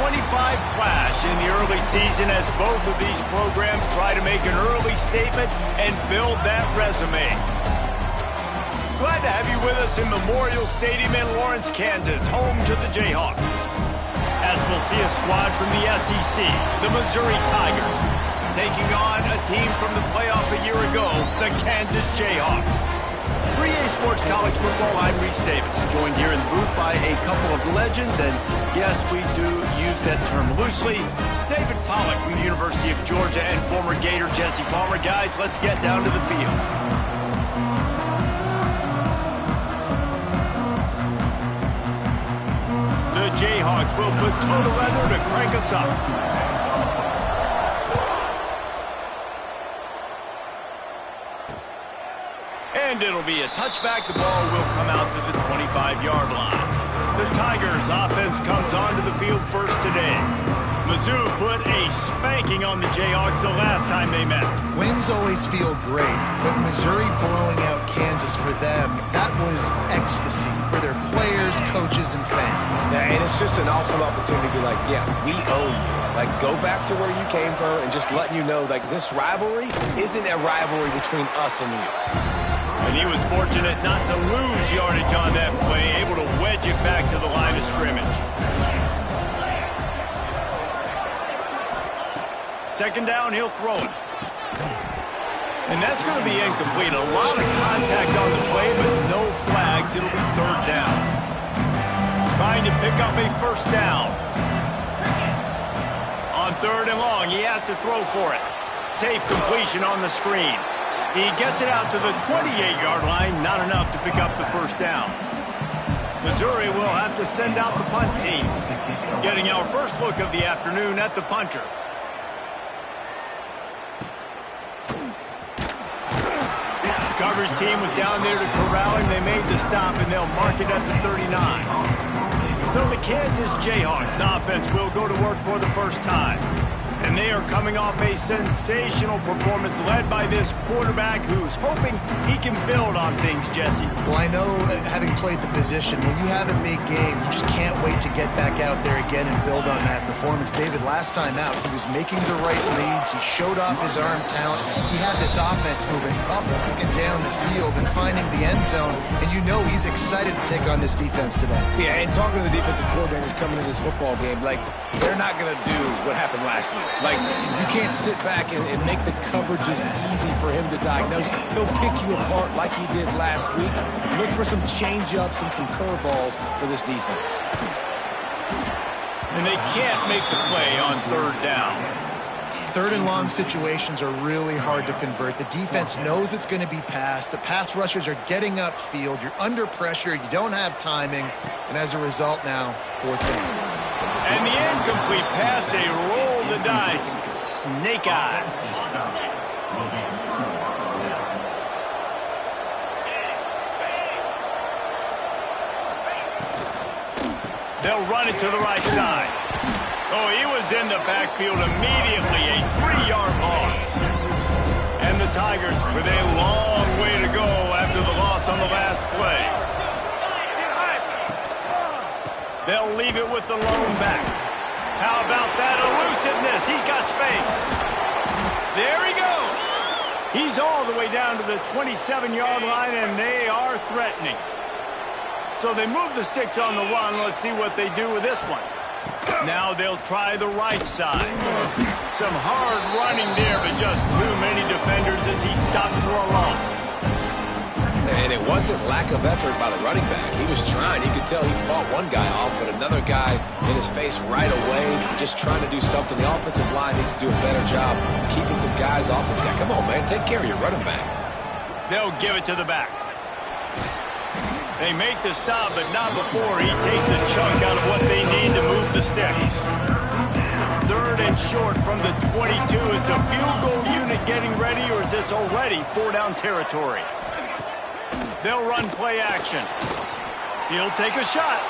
25 clash in the early season as both of these programs try to make an early statement and build that resume. Glad to have you with us in Memorial Stadium in Lawrence, Kansas, home to the Jayhawks. As we'll see a squad from the SEC, the Missouri Tigers, taking on a team from the playoff a year ago, the Kansas Jayhawks. 3A Sports College Football, I'm Reese Davis, joined here in the booth by a couple of legends, and yes, we do use that term loosely. David Pollack from the University of Georgia and former Gator Jesse Palmer. Guys, let's get down to the field. The Jayhawks will put toe to leather to crank us up. And it'll be a touchback. The ball will come out to the 25-yard line. The Tigers' offense comes onto the field first today. Mizzou put a spanking on the Jayhawks the last time they met. Wins always feel great, but Missouri blowing out Kansas for them, that was ecstasy for their players, coaches, and fans. Yeah, and it's just an awesome opportunity to be like, yeah, we own you. Like, go back to where you came from and just letting you know, like, this rivalry isn't a rivalry between us and you. And he was fortunate not to lose yardage on that play, able to wedge it back to the line of scrimmage. Second down, he'll throw it. And that's going to be incomplete. A lot of contact on the play, but no flags. It'll be third down. Trying to pick up a first down. On third and long, he has to throw for it. Safe completion on the screen. He gets it out to the 28-yard line, not enough to pick up the first down. Missouri will have to send out the punt team. Getting our first look of the afternoon at the punter. The coverage team was down there to corral him. They made the stop, and they'll mark it at the 39. So the Kansas Jayhawks offense will go to work for the first time. And they are coming off a sensational performance led by this quarterback who's hoping he can build on things, Jesse. Well, I know, having played the position, when you have a big game, you just can't wait to get back out there again and build on that performance. David, last time out, he was making the right reads. He showed off his arm talent. He had this offense moving up and down the field and finding the end zone. And you know he's excited to take on this defense today. Yeah, and talking to the defensive coordinators coming into this football game, like, they're not going to do what happened last week. Like, you can't sit back and make the coverages easy for him to diagnose. He'll pick you apart like he did last week. Look for some change-ups and some curveballs for this defense. And they can't make the play on third down. Third and long situations are really hard to convert. The defense knows it's going to be passed. The pass rushers are getting upfield. You're under pressure. You don't have timing. And as a result now, fourth down. And the incomplete pass, they roll the dice. Snake eyes. They'll run it to the right side. Oh, he was in the backfield immediately. A 3-yard loss. And the Tigers with a long way to go after the loss on the last play. They'll leave it with the lone back. How about that elusiveness? He's got space. There he goes. He's all the way down to the 27-yard line, and they are threatening. So they move the sticks on the run. Let's see what they do with this one. Now they'll try the right side. Some hard running there, but just too many defenders as he stopped for a loss. And it wasn't lack of effort by the running back. He was trying. You could tell he fought one guy off, but another guy in his face right away, just trying to do something. The offensive line needs to do a better job keeping some guys off this guy. Come on, man. Take care of your running back. They'll give it to the back. They make the stop, but not before he takes a chunk out of what they need to move the sticks. Third and short from the 22. Is the field goal unit getting ready, or is this already 4-down territory? They'll run play action. He'll take a shot.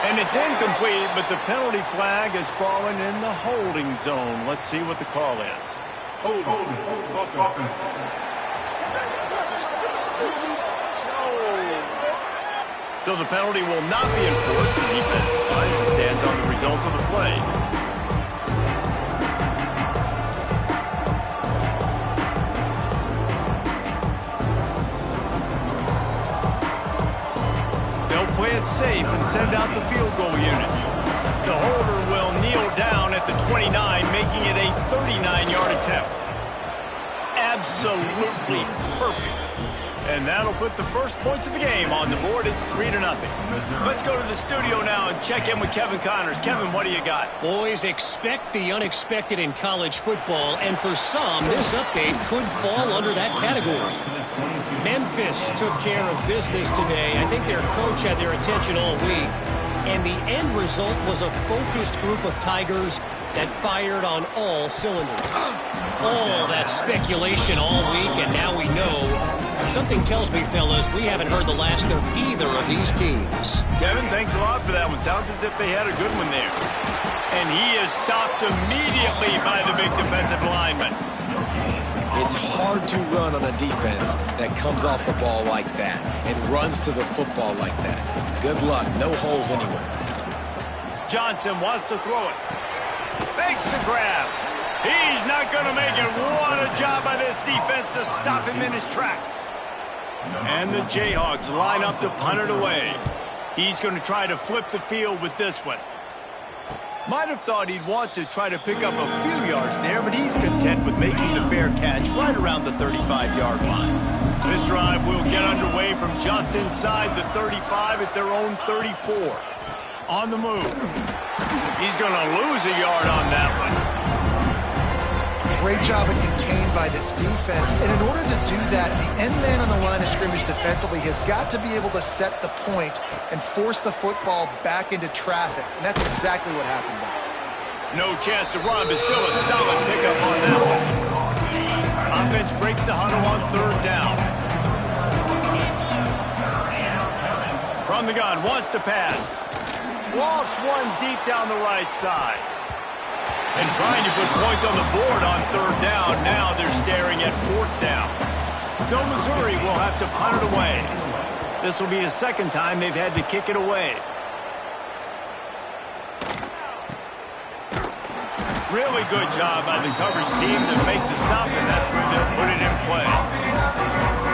And it's incomplete, but the penalty flag has fallen in the holding zone. Let's see what the call is. Hold. So the penalty will not be enforced. The defense declines and stands on the result of the play. They'll play it safe and send out the field goal unit. The holder will kneel down at the 29, making it a 39-yard attempt. Absolutely perfect. And that'll put the first points of the game on the board. It's 3-0. Let's go to the studio now and check in with Kevin Connors. Kevin, what do you got? Boys, expect the unexpected in college football, and for some, this update could fall under that category. Memphis took care of business today. I think their coach had their attention all week, and the end result was a focused group of Tigers that fired on all cylinders. All that speculation all week, and now we know. Something tells me, fellas, we haven't heard the last of either of these teams. Kevin, thanks a lot for that one. Sounds as if they had a good one there. And he is stopped immediately by the big defensive lineman. It's hard to run on a defense that comes off the ball like that and runs to the football like that. Good luck. No holes anywhere. Johnson wants to throw it. Makes the grab. He's not going to make it. What a job by this defense to stop him in his tracks. And the Jayhawks line up to punt it away. He's going to try to flip the field with this one. Might have thought he'd want to try to pick up a few yards there, but he's content with making the fair catch right around the 35-yard line. This drive will get underway from just inside the 35 at their own 34. On the move. He's going to lose a yard on that one. Great job of contained by this defense. And in order to do that, the end man on the line of scrimmage defensively has got to be able to set the point and force the football back into traffic. And that's exactly what happened there. No chance to run, but still a solid pickup on that one. Offense breaks the huddle on third down. From the gun, wants to pass. Lost one deep down the right side. And trying to put points on the board on third down. Now they're staring at fourth down. So Missouri will have to punt it away. This will be the second time they've had to kick it away. Really good job by the coverage team to make the stop, and that's where they put it in play.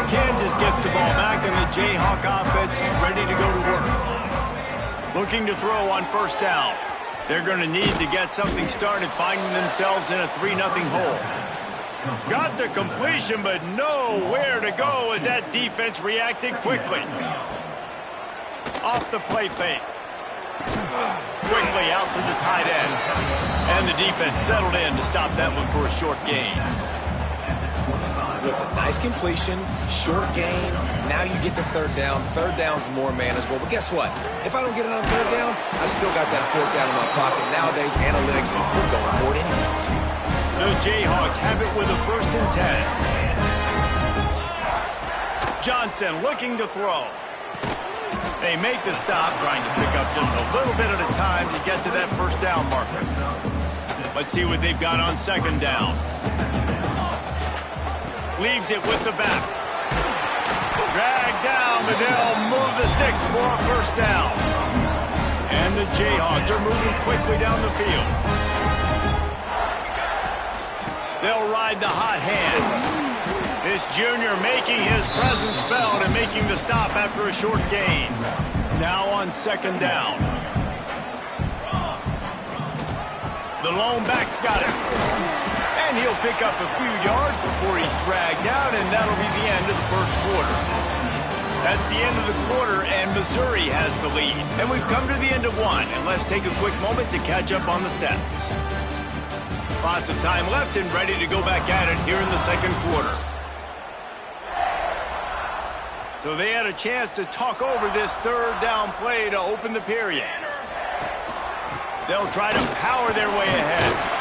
Kansas gets the ball back, and the Jayhawk offense is ready to go to work. Looking to throw on first down. They're going to need to get something started, finding themselves in a 3-0 hole. Got the completion, but nowhere to go as that defense reacted quickly. Off the play fake. Quickly out to the tight end. And the defense settled in to stop that one for a short gain. Listen, nice completion, short game. Now you get to third down. Third down's more manageable. But guess what? If I don't get it on third down, I still got that fourth down in my pocket. Nowadays, analytics, we're going for it anyways. The Jayhawks have it with a 1st and 10. Johnson looking to throw. They make the stop, trying to pick up just a little bit at a time to get to that first down marker. Let's see what they've got on second down. Leaves it with the back. Dragged down, but they'll move the sticks for a first down. And the Jayhawks are moving quickly down the field. They'll ride the hot hand. This junior making his presence felt and making the stop after a short gain. Now on second down. The lone back's got it. And he'll pick up a few yards before he's dragged out, and that'll be the end of the first quarter. That's the end of the quarter, and Missouri has the lead. And we've come to the end of one, and let's take a quick moment to catch up on the stats. Lots of time left and ready to go back at it here in the second quarter. So they had a chance to talk over this third down play to open the period. They'll try to power their way ahead.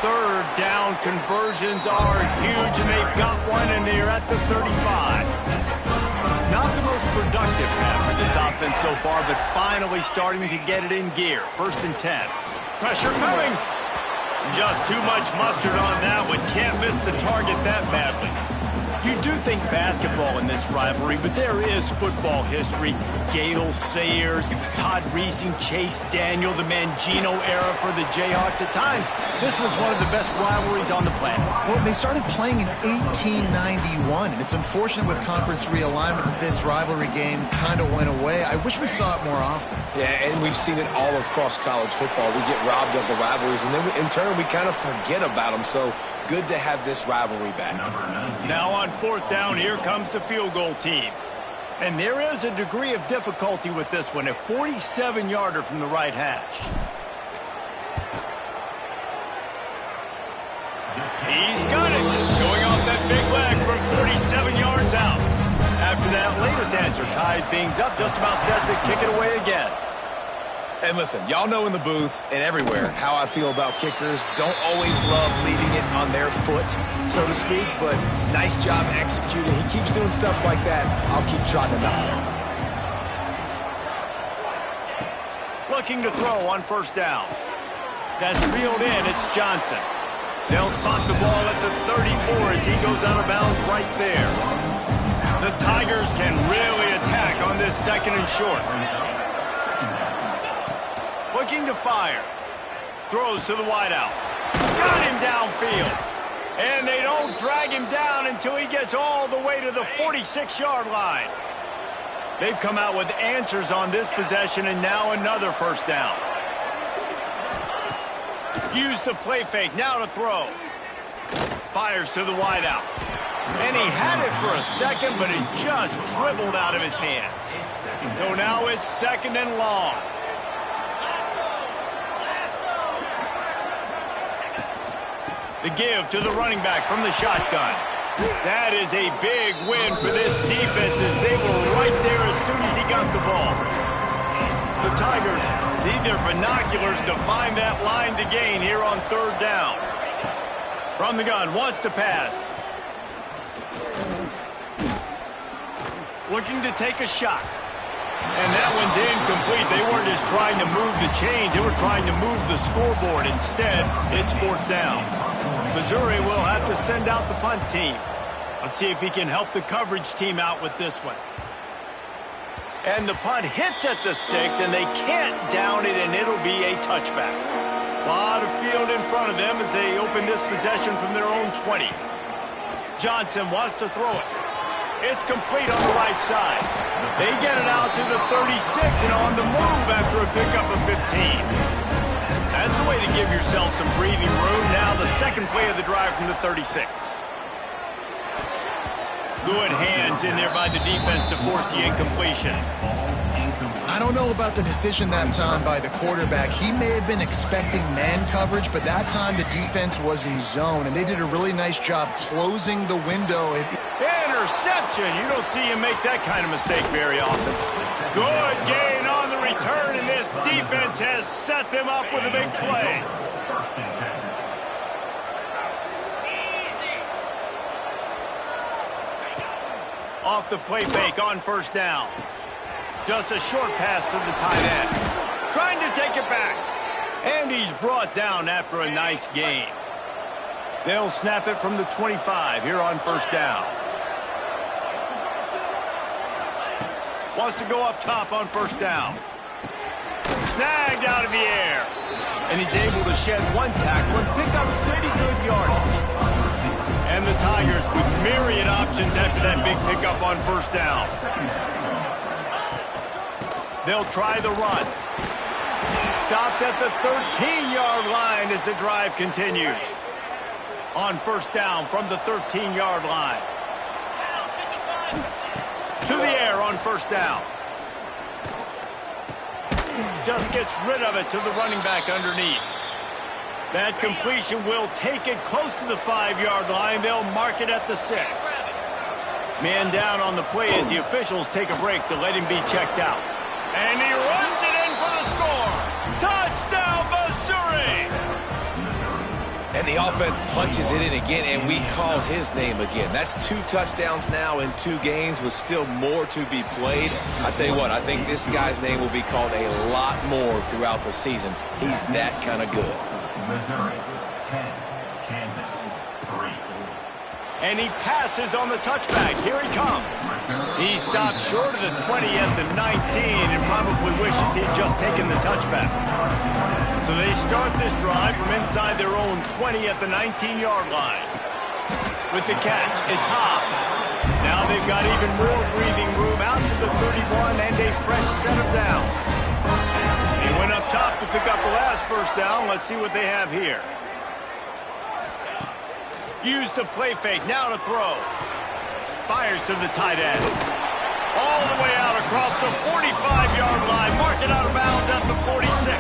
Third down conversions are huge, and they've got one, and they're at the 35. Not the most productive half for this offense so far, but finally starting to get it in gear. 1st and 10. Pressure coming. Just too much mustard on that one. Can't miss the target that badly. You do think basketball in this rivalry, but there is football history. Gale Sayers, Todd Reesing, Chase Daniel, the Mangino era for the Jayhawks. At times, this was one of the best rivalries on the planet. Well, they started playing in 1891, and it's unfortunate with conference realignment that this rivalry game kind of went away. I wish we saw it more often. Yeah, and we've seen it all across college football. We get robbed of the rivalries, and then in turn, we kind of forget about them. So good to have this rivalry back. Now on 4th down, here comes the field goal team. And there is a degree of difficulty with this one, a 47-yarder from the right hash. He's got it, showing off that big leg from 47 yards out. After that latest answer tied things up, just about set to kick it away again. And listen, y'all know in the booth and everywhere how I feel about kickers. Don't always love leaving it on their foot, so to speak, but nice job executing. He keeps doing stuff like that. I'll keep trotting him out there. Looking to throw on 1st down. That's reeled in. It's Johnson. They'll spot the ball at the 34 as he goes out of bounds right there. The Tigers can really attack on this 2nd and short. Looking to fire. Throws to the wideout. Got him downfield. And they don't drag him down until he gets all the way to the 46-yard line. They've come out with answers on this possession, and now another 1st down. Use the play fake. Now to throw. Fires to the wideout. And he had it for a second, but it just dribbled out of his hands. So now it's 2nd and long. The give to the running back from the shotgun. That is a big win for this defense as they were right there as soon as he got the ball. The Tigers need their binoculars to find that line to gain here on 3rd down. From the gun, wants to pass. Looking to take a shot. And that one's incomplete. They weren't just trying to move the chains. They were trying to move the scoreboard. Instead, it's 4th down. Missouri will have to send out the punt team. Let's see if he can help the coverage team out with this one. And the punt hits at the 6, and they can't down it, and it'll be a touchback. A lot of field in front of them as they open this possession from their own 20. Johnson wants to throw it. It's complete on the right side. They get it out to the 36 and on the move after a pickup of 15. That's the way to give yourself some breathing room. Now the 2nd play of the drive from the 36. Good hands in there by the defense to force the incompletion. I don't know about the decision that time by the quarterback. He may have been expecting man coverage, but that time the defense was in zone, and they did a really nice job closing the window. Interception. You don't see him make that kind of mistake very often. Good gain on the return, and this defense has set them up with a big play. Off the play fake on 1st down. Just a short pass to the tight end. Trying to take it back. And he's brought down after a nice gain. They'll snap it from the 25 here on 1st down. Wants to go up top on 1st down. Snagged out of the air. And he's able to shed one tackle and pick up pretty good yardage. And the Tigers with myriad options after that big pickup on 1st down. They'll try the run. Stopped at the 13-yard line as the drive continues. On 1st down from the 13-yard line. To the air on 1st down. Just gets rid of it to the running back underneath. That completion will take it close to the 5-yard line. They'll mark it at the 6. Man down on the play as the officials take a break to let him be checked out. And he runs it in for the score. Touchdown, Missouri! And the offense punches it in again, and we call his name again. That's 2 touchdowns now in 2 games with still more to be played. I tell you what, I think this guy's name will be called a lot more throughout the season. He's that kind of good. Missouri 10, Kansas 3. And he passes on the touchback. Here he comes. He stopped short of the 20 at the 19 and probably wishes he'd just taken the touchback. So they start this drive from inside their own 20 at the 19-yard line. With the catch, it's Hobb. Now they've got even more breathing room out to the 31 and a fresh set of downs. He went up top to pick up the last first down. Let's see what they have here. Use the play fake, now to throw. Fires to the tight end. All the way out across the 45-yard line. Mark it out of bounds at the 46.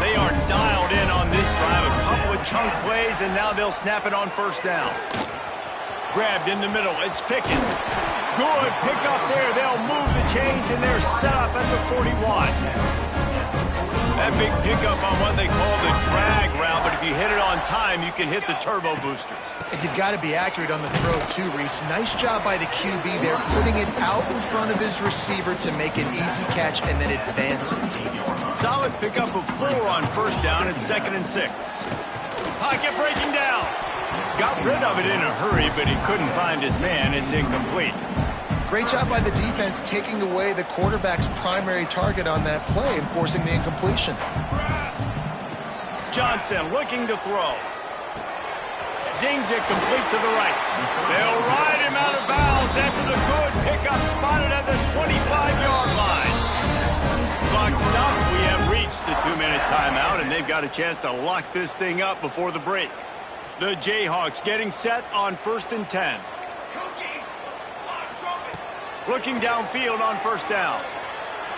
They are dialed in on this drive. A couple of chunk plays, and now they'll snap it on first down. Grabbed in the middle. It's Pickett. Good pick up there. They'll move the chains, and they're set up at the 41. That big pickup on what they call the drag route, but if you hit it on time, you can hit the turbo boosters. And you've got to be accurate on the throw, too, Reese. Nice job by the QB there, putting it out in front of his receiver to make an easy catch and then advance it. Solid pickup of 4 on first down and 2nd and 6. Pocket breaking down. Got rid of it in a hurry, but he couldn't find his man. It's incomplete. Great job by the defense taking away the quarterback's primary target on that play and forcing the incompletion. Johnson looking to throw. Zings it complete to the right. They'll ride him out of bounds after the good pickup spotted at the 25-yard line. Clock stopped. We have reached the 2-minute timeout, and they've got a chance to lock this thing up before the break. The Jayhawks getting set on 1st and 10. Looking downfield on first down.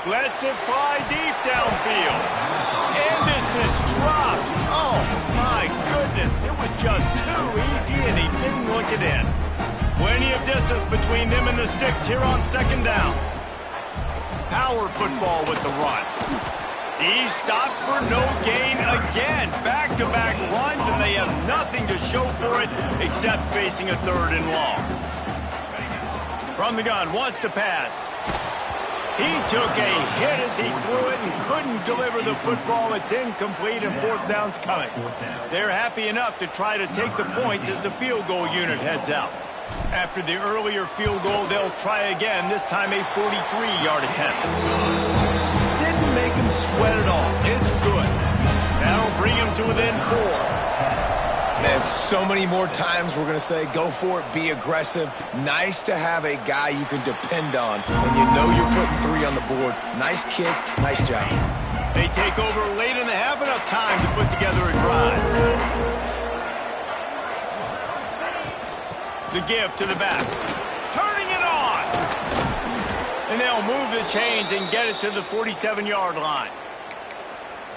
Lets it fly deep downfield. And this is dropped. Oh, my goodness. It was just too easy, and he didn't look it in. Plenty of distance between them and the sticks here on 2nd down. Power football with the run. He stopped for no gain again. Back-to-back runs, and they have nothing to show for it except facing a 3rd and long. From the gun, wants to pass. He took a hit as he threw it and couldn't deliver the football. It's incomplete, and 4th down's coming. They're happy enough to try to take the points as the field goal unit heads out. After the earlier field goal, they'll try again, this time a 43-yard attempt. Didn't make him sweat at all. It's good. That'll bring him to within 4. Man, so many more times we're going to say, go for it, be aggressive. Nice to have a guy you can depend on, and you know you're putting 3 on the board. Nice kick, nice job. They take over late in the half, enough time to put together a drive. The give to the back. Turning it on! And they'll move the chains and get it to the 47-yard line.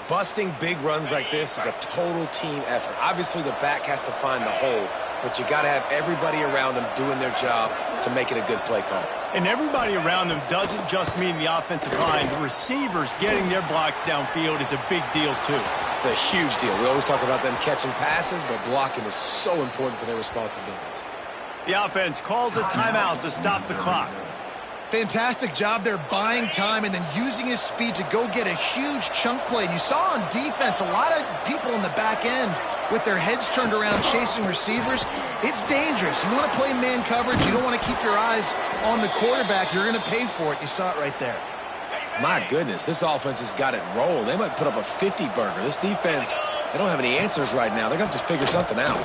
Busting big runs like this is a total team effort. Obviously, the back has to find the hole, but you got to have everybody around them doing their job to make it a good play call. And everybody around them doesn't just mean the offensive line. The receivers getting their blocks downfield is a big deal, too. It's a huge deal. We always talk about them catching passes, but blocking is so important for their responsibilities. The offense calls a timeout to stop the clock. Fantastic job there buying time and then using his speed to go get a huge chunk play. And you saw on defense a lot of people in the back end with their heads turned around chasing receivers. It's dangerous. You want to play man coverage. You don't want to keep your eyes on the quarterback. You're going to pay for it. You saw it right there. My goodness, this offense has got it rolling. They might put up a 50-burger. This defense, they don't have any answers right now. They're going to have to figure something out.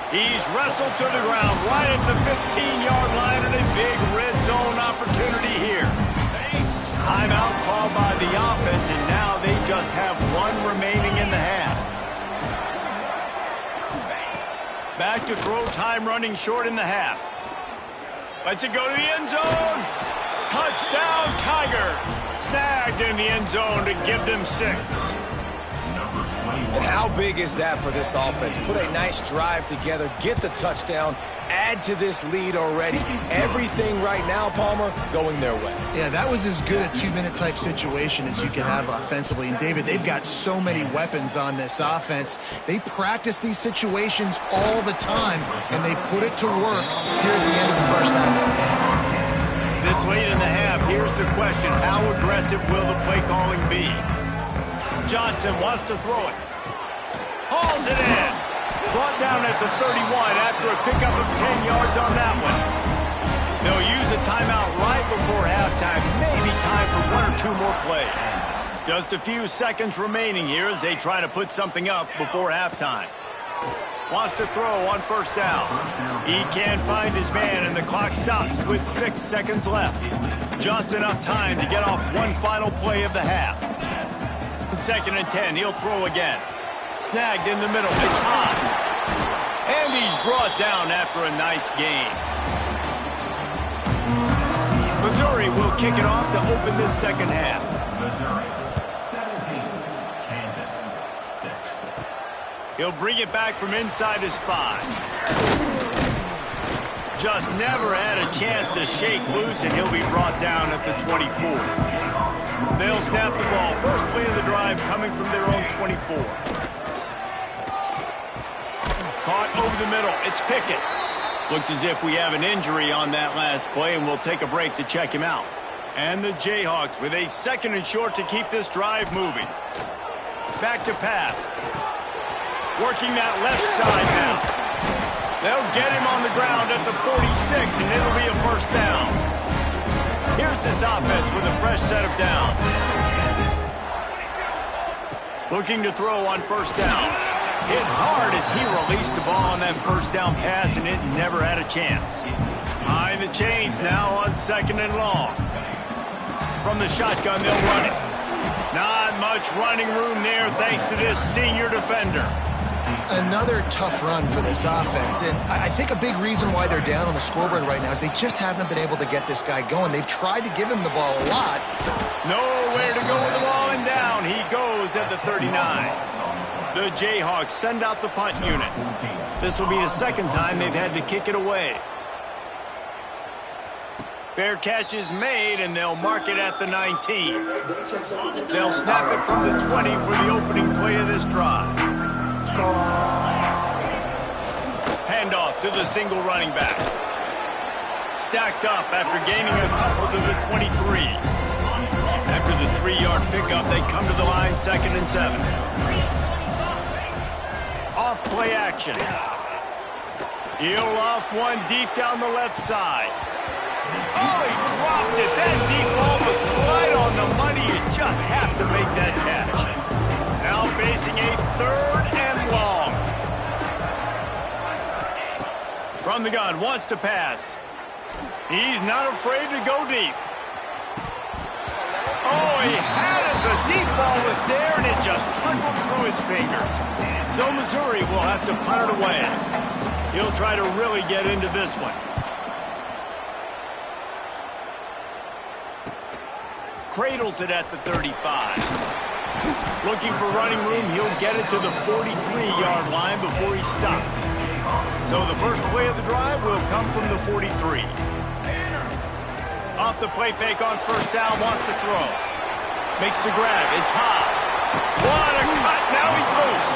He's wrestled to the ground right at the 15-yard line, and a big red zone opportunity here. Timeout called by the offense, and now they just have 1 remaining in the half. Back to throw time, running short in the half. Lets it go to the end zone. Touchdown, Tigers. Snagged in the end zone to give them 6. And how big is that for this offense? Put a nice drive together, get the touchdown, add to this lead already. Everything right now, Palmer, going their way. Yeah, that was as good a 2-minute type situation as you could have offensively. And, David, they've got so many weapons on this offense. They practice these situations all the time, and they put it to work here at the end of the first half. This late in the half, here's the question. How aggressive will the play calling be? Johnson wants to throw it. Hauls it in. Brought down at the 31 after a pickup of 10 yards on that one. They'll use a timeout right before halftime. Maybe time for one or two more plays. Just a few seconds remaining here as they try to put something up before halftime. Wants to throw on first down. He can't find his man, and the clock stops with 6 seconds left. Just enough time to get off one final play of the half. 2nd and 10, he'll throw again. Snagged in the middle, it's hot. And he's brought down after a nice gain. Missouri will kick it off to open this second half. Missouri, 17, Kansas, 6. He'll bring it back from inside his 5. Just never had a chance to shake loose, and he'll be brought down at the 24. They'll snap the ball. First play of the drive coming from their own 24. Caught over the middle. It's Pickett. Looks as if we have an injury on that last play, and we'll take a break to check him out. And the Jayhawks with a 2nd and short to keep this drive moving. Back to pass. Working that left side now. They'll get him on the ground at the 46, and it'll be a first down. Here's this offense with a fresh set of downs. Looking to throw on first down. Hit hard as he released the ball on that first down pass, and it never had a chance. Behind the chains now on 2nd and long. From the shotgun, they'll run it. Not much running room there thanks to this senior defender. Another tough run for this offense, and I think a big reason why they're down on the scoreboard right now is they just haven't been able to get this guy going. They've tried to give him the ball a lot. Nowhere to go with the ball, and down he goes at the 39. The Jayhawks send out the punt unit. This will be the 2nd time they've had to kick it away. Fair catch is made, and they'll mark it at the 19. They'll snap it from the 20 for the opening play of this drive. Handoff to the single running back. Stacked up after gaining a couple to the 23. After the 3-yard pickup, they come to the line 2nd and 7. Off play action. He'll loft one deep down the left side. Oh, he dropped it. That deep ball was right on the money. You just have to make that catch. Now facing a 3rd and long. From the gun, wants to pass. He's not afraid to go deep. Oh, he had it. The deep ball was there, and it just trickled through his fingers. So Missouri will have to punt it away. He'll try to really get into this one. Cradles it at the 35. Looking for running room, he'll get it to the 43-yard line before he's stopped. So the first play of the drive will come from the 43. Off the play fake on first down, wants to throw. Makes the grab, it's Haas. What a cut, now he's loose.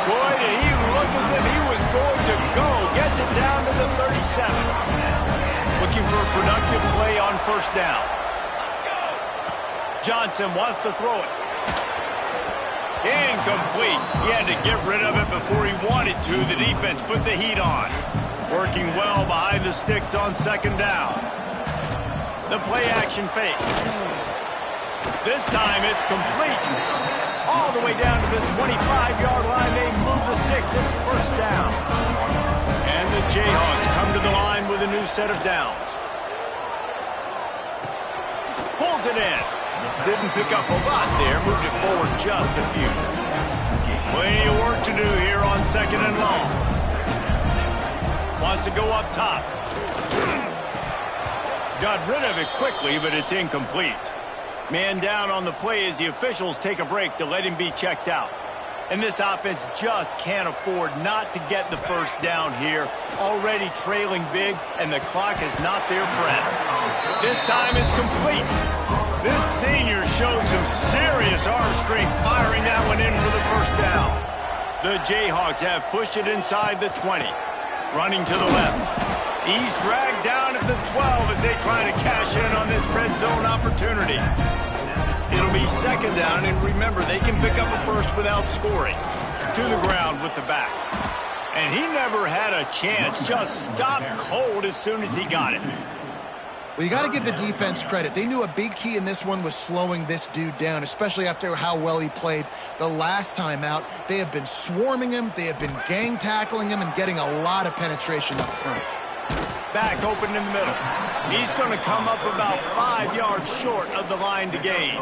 Boy, did he look as if he was going to go. Gets it down to the 37. Looking for a productive play on first down. Johnson wants to throw it. Incomplete. He had to get rid of it before he wanted to. The defense put the heat on. Working well behind the sticks on 2nd down. The play action fake. This time it's complete. All the way down to the 25-yard line. They move the sticks. It's first down. And the Jayhawks come to the line with a new set of downs. Pulls it in. Didn't pick up a lot there. Moved it forward just a few. Plenty of work to do here on 2nd and long. Wants to go up top. Got rid of it quickly, but it's incomplete. Man down on the play as the officials take a break to let him be checked out. And this offense just can't afford not to get the first down here. Already trailing big, and the clock is not their friend. This time it's complete. This senior showed some serious arm strength firing that one in for the first down. The Jayhawks have pushed it inside the 20. Running to the left. He's dragged down at the 12 as they try to cash in on this red zone opportunity. It'll be 2nd down, and remember, they can pick up a first without scoring. To the ground with the back. And he never had a chance. Just stopped cold as soon as he got it. Well, you got to give the defense credit. They knew a big key in this one was slowing this dude down, especially after how well he played the last time out. They have been swarming him. They have been gang tackling him and getting a lot of penetration up front. Back open in the middle. He's going to come up about 5 yards short of the line to gain.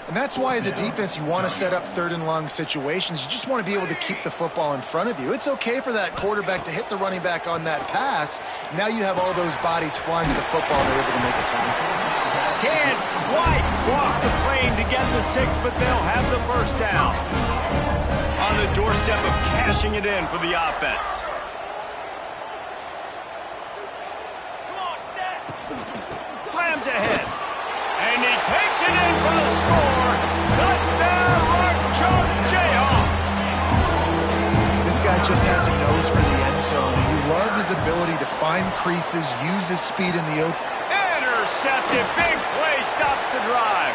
And that's why, as a defense, you want to set up third and long situations. You just want to be able to keep the football in front of you. It's okay for that quarterback to hit the running back on that pass. Now you have all those bodies flying to the football, and they're able to make a tackle. Can't quite cross the plane to get the 6, but they'll have the first down. On the doorstep of cashing it in for the offense. Slams ahead. And he takes it in for the score. Touchdown, Mark Jayhawk. This guy just has a nose for the end zone. You love his ability to find creases, use his speed in the open. Intercepted. Big play stops the drive.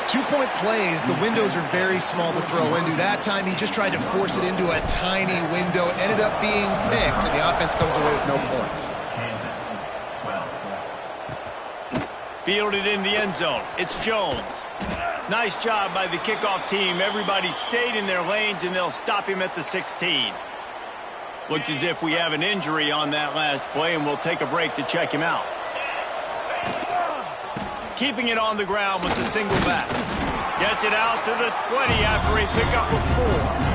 2-point plays, the windows are very small to throw into. That time, he just tried to force it into a tiny window, ended up being picked, and the offense comes away with no points. Fielded in the end zone. It's Jones. Nice job by the kickoff team. Everybody stayed in their lanes, and they'll stop him at the 16. Looks as if we have an injury on that last play, and we'll take a break to check him out. Keeping it on the ground with the single back. Gets it out to the 20 after he picked up a 4.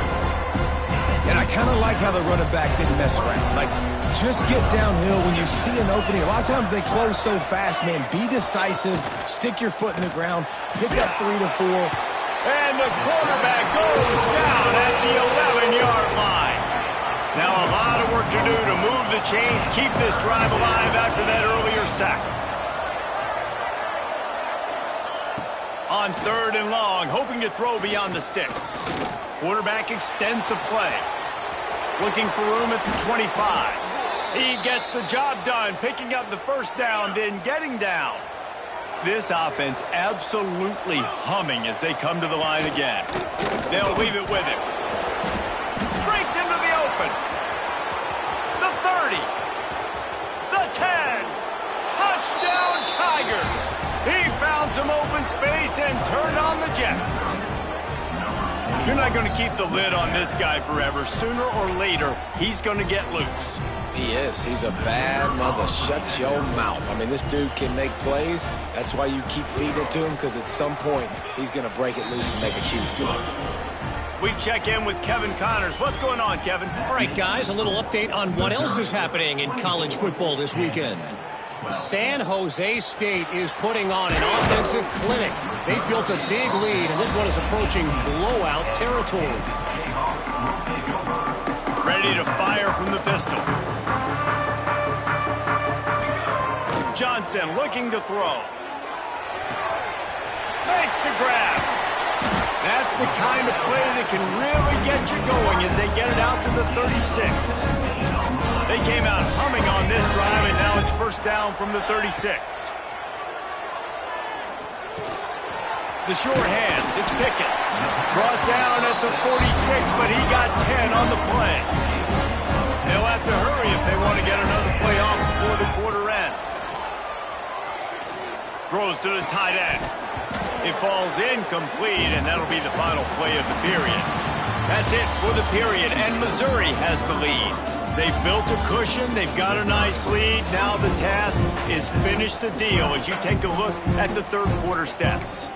And I kind of like how the running back didn't mess around. Like, just get downhill when you see an opening. A lot of times they close so fast, man. Be decisive. Stick your foot in the ground. Pick up 3 to 4. And the quarterback goes down at the 11-yard line. Now a lot of work to do to move the chains, keep this drive alive after that earlier sack. On 3rd and long, hoping to throw beyond the sticks. Quarterback extends the play. Looking for room at the 25. He gets the job done, picking up the first down, then getting down. This offense absolutely humming as they come to the line again. They'll leave it with him. Breaks into the open. The 30. The 10. Touchdown Tigers. He found some open space and turned on the Jets. You're not going to keep the lid on this guy forever. Sooner or later, he's going to get loose. He is. He's a bad mother. Shut your mouth. I mean, this dude can make plays. That's why you keep feeding it to him, because at some point, he's going to break it loose and make a huge play. We check in with Kevin Connors. What's going on, Kevin? All right, guys, a little update on what else is happening in college football this weekend. San Jose State is putting on an offensive clinic. They've built a big lead, and this one is approaching blowout territory. Ready to fire from the pistol. Johnson looking to throw. Makes the grab. That's the kind of play that can really get you going as they get it out to the 36. They came out humming on this drive, and now it's first down from the 36. The short hands, it's Pickett. Brought down at the 46, but he got 10 on the play. They'll have to hurry if they want to get another play off before the quarter ends. Throws to the tight end. It falls incomplete, and that'll be the final play of the period. That's it for the period, and Missouri has the lead. They've built a cushion. They've got a nice lead. Now the task is finish the deal as you take a look at the third quarter stats.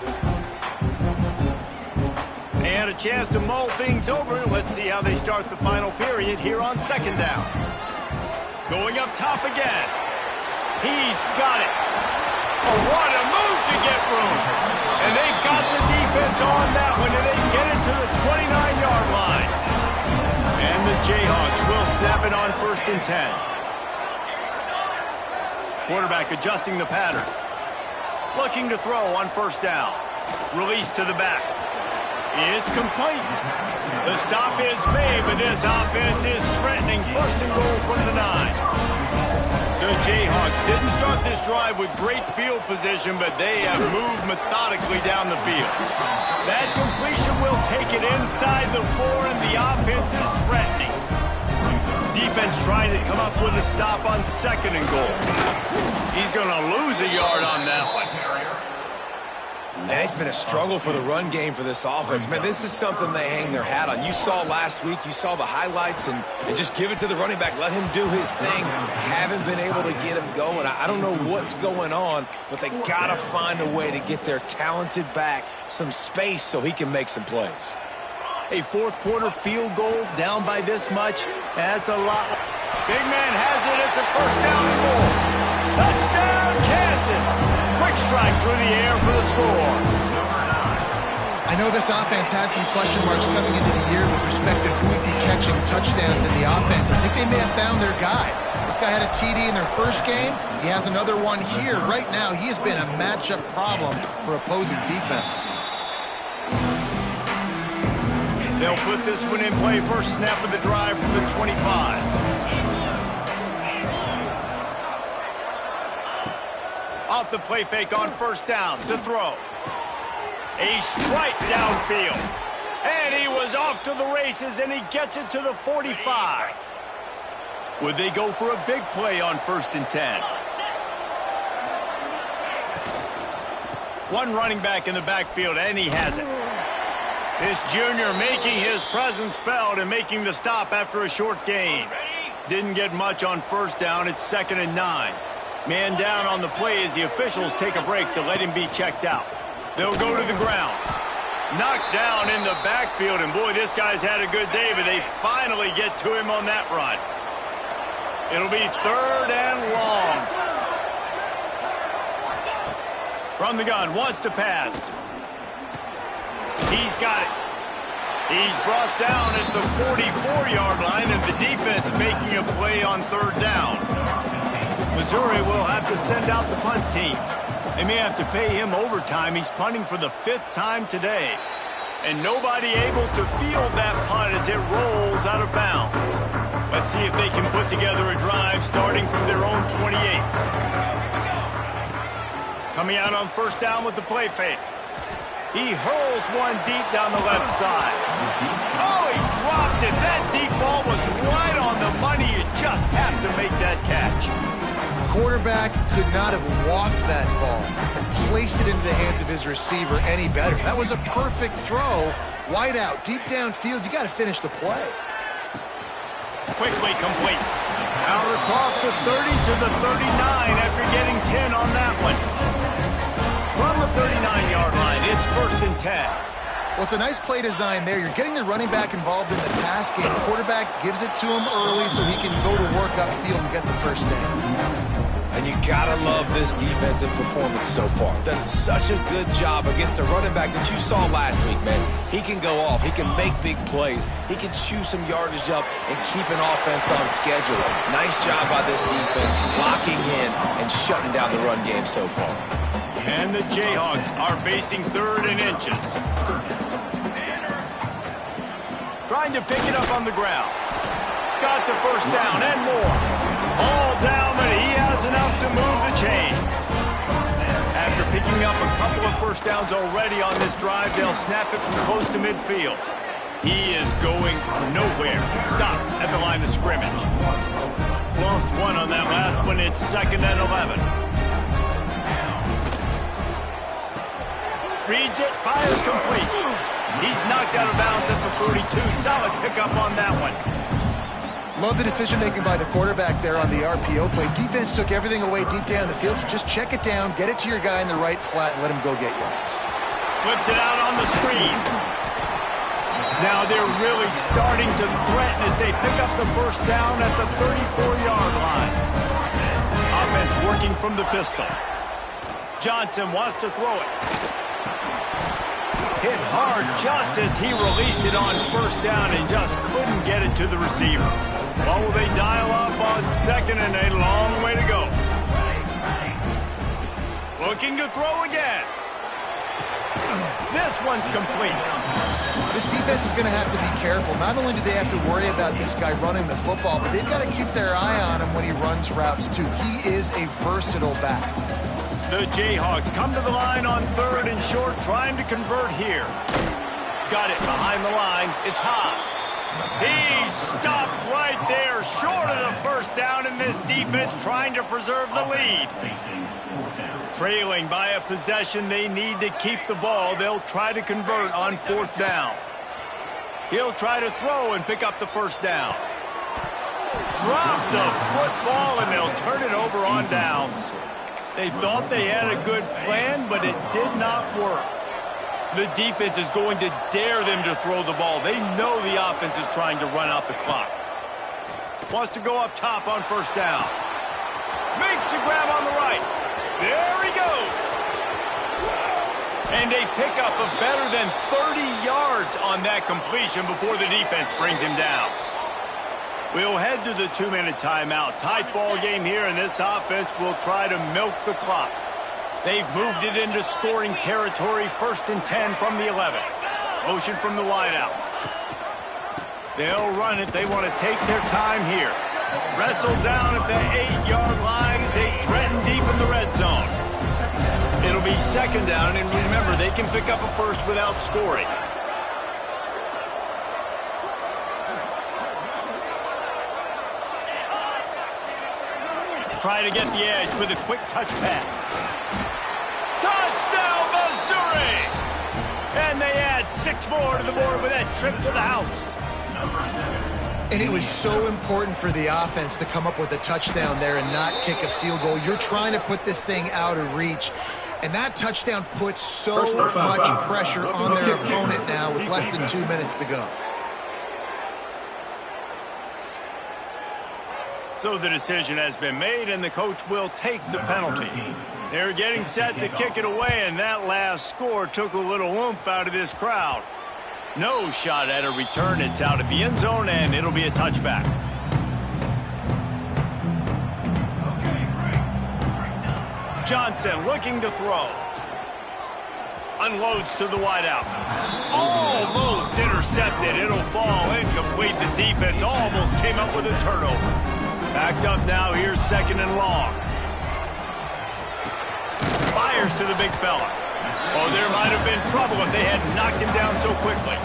And a chance to mull things over. Let's see how they start the final period here on second down. Going up top again. He's got it. Oh, what a move to get room. And they got the defense on that one, and they get it to the 29-yard line. And the Jayhawks will snap it on 1st and 10. Quarterback adjusting the pattern. Looking to throw on 1st down. Release to the back. It's complete. The stop is made, but this offense is threatening 1st and goal from the 9. The Jayhawks didn't start this drive with great field position, but they have moved methodically down the field. That completion will take it inside the 4, and the offense is threatening. Defense trying to come up with a stop on 2nd and goal. He's going to lose a yard on that one. And it's been a struggle for the run game for this offense. Man, this is something they hang their hat on. You saw last week, you saw the highlights, and just give it to the running back. Let him do his thing. Haven't been able to get him going. I don't know what's going on, but they got to find a way to get their talented back some space so he can make some plays. A fourth-quarter field goal down by this much, that's a lot. Big man has it. It's a first down and goal. Touchdown, Kansas. Quick strike through the air for the score. I know this offense had some question marks coming into the year with respect to who would be catching touchdowns in the offense. I think they may have found their guy. This guy had a TD in their first game. He has another one here. Right now, he has been a matchup problem for opposing defenses. They'll put this one in play. First snap of the drive from the 25. Off the play fake on first down to throw. A strike downfield. And he was off to the races, and he gets it to the 45. Would they go for a big play on 1st and 10? One running back in the backfield, and he has it. This junior making his presence felt and making the stop after a short gain. Didn't get much on first down. It's 2nd and 9. Man down on the play as the officials take a break to let him be checked out. They'll go to the ground. Knocked down in the backfield, and boy, this guy's had a good day, but they finally get to him on that run. It'll be 3rd and long. From the gun, wants to pass. He's got it. He's brought down at the 44-yard line, and the defense making a play on 3rd down. Missouri will have to send out the punt team. They may have to pay him overtime. He's punting for the 5th time today. And nobody able to field that punt as it rolls out of bounds. Let's see if they can put together a drive starting from their own 28. Coming out on first down with the play fake. He hurls one deep down the left side. Oh, he dropped it. That deep ball was right on the money. You just have to make that catch. Quarterback could not have walked that ball and placed it into the hands of his receiver any better. That was a perfect throw. Wide out, deep downfield. You got to finish the play. Quickly complete. Out across the 30 to the 39 after getting 10 on that one. From the 39-yard line, it's 1st and 10. Well, it's a nice play design there. You're getting the running back involved in the pass game. Quarterback gives it to him early so he can go to work upfield and get the first down. And you gotta love this defensive performance so far. Done such a good job against a running back that you saw last week, man. He can go off. He can make big plays. He can chew some yardage up and keep an offense on schedule. Nice job by this defense locking in and shutting down the run game so far. And the Jayhawks are facing 3rd and inches. Trying to pick it up on the ground. Got to first down and more. All down, but he has enough to move the chains. After picking up a couple of first downs already on this drive, they'll snap it from close to midfield. He is going nowhere. Stop at the line of scrimmage. Lost one on that last one. It's 2nd and 11. Reads it, fires complete. He's knocked out of bounds at the 42. Solid pickup on that one. Love the decision-making by the quarterback there on the RPO play. Defense took everything away deep down the field, so just check it down, get it to your guy in the right flat, and let him go get yards. Flips it out on the screen. Now they're really starting to threaten as they pick up the first down at the 34-yard line. Offense working from the pistol. Johnson wants to throw it. Hit hard just as he released it on first down and just couldn't get it to the receiver. Well, will they dial up on 2nd and a long way to go? Looking to throw again. This one's complete. This defense is going to have to be careful. Not only do they have to worry about this guy running the football, but they've got to keep their eye on him when when he runs routes, too. He is a versatile back. The Jayhawks come to the line on 3rd and short, trying to convert here. Got it behind the line. It's Haas. He stopped right there, short of the first down, in this defense trying to preserve the lead. Trailing by a possession, they need to keep the ball. They'll try to convert on 4th down. He'll try to throw and pick up the first down. Drop the football, and they'll turn it over on downs. They thought they had a good plan, but it did not work. The defense is going to dare them to throw the ball. They know the offense is trying to run out the clock. Wants to go up top on 1st down. Makes the grab on the right. There he goes. And a pickup of better than 30 yards on that completion before the defense brings him down. We'll head to the 2-minute timeout. Tight ball game here, and this offense will try to milk the clock. They've moved it into scoring territory, 1st and 10 from the 11. Motion from the wideout. They'll run it. They want to take their time here. Wrestled down at the 8-yard line as they threaten deep in the red zone. It'll be 2nd down, and remember, they can pick up a first without scoring. Try to get the edge with a quick touch pass. Touchdown, Missouri! And they add 6 more to the board with that trip to the house. And it was so important for the offense to come up with a touchdown there and not kick a field goal. You're trying to put this thing out of reach. And that touchdown puts so much pressure on their opponent now with less than 2 minutes to go. So the decision has been made, and the coach will take the penalty. They're getting set to kick it away, and that last score took a little oomph out of this crowd. No shot at a return. It's out of the end zone, and it'll be a touchback. Johnson looking to throw. Unloads to the wideout. Almost intercepted. It'll fall incomplete. The defense almost came up with a turnover. Backed up now. Here's 2nd and long. Fires to the big fella. Oh, there might have been trouble if they had knocked him down so quickly.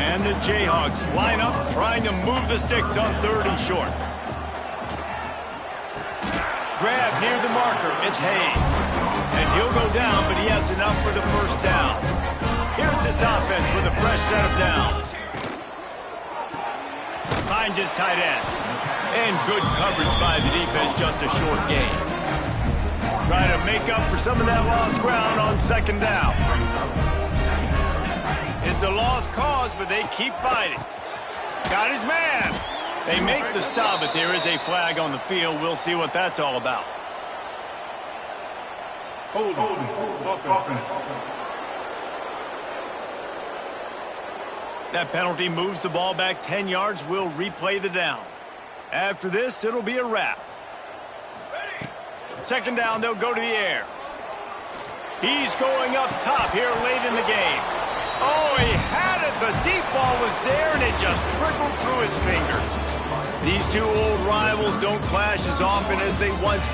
And the Jayhawks line up trying to move the sticks on 3rd and short. Grab near the marker. It's Hayes. And he'll go down, but he has enough for the first down. Here's this offense with a fresh set of downs. Finds his tight end. And good coverage by the defense, just a short gain. Try to make up for some of that lost ground on 2nd down. It's a lost cause, but they keep fighting. Got his man. They make the stop, but there is a flag on the field. We'll see what that's all about. That penalty moves the ball back 10 yards. We'll replay the down. After this, it'll be a wrap. 2nd down, they'll go to the air. He's going up top here late in the game. Oh, he had it. The deep ball was there, and it just trickled through his fingers. These two old rivals don't clash as often as they once